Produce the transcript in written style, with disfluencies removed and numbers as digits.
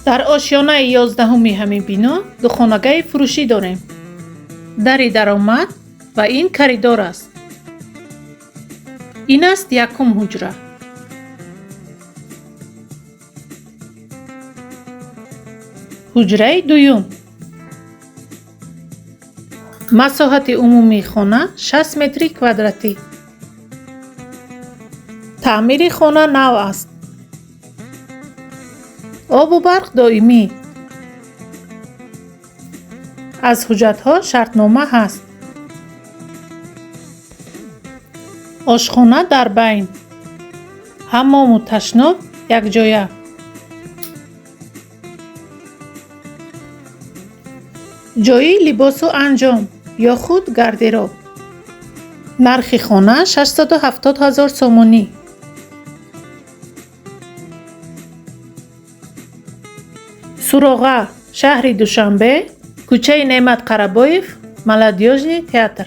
дар ошёнаи 11-уми ҳамин бино духонагаи фурӯшӣ дорем. Дари даромад ва ин коридор аст. ин аст якум ҳуҷра. ҳуҷраи дуюм. масоҳати умумии хона 60 метри квадратӣ. таъмири хона нав аст. обу барқ доимӣ. аз ҳуҷҷатҳо шартнома ҳаст. ошхона дар байн. ҳаммому ташноб якҷоя. ҷойи либосу анҷом ё худ гардероб. нархи хона 670 000 сомонӣ. суроға, шаҳри Душанбе, кӯчаи Неъмат Қарабоев, Маладёжни театр.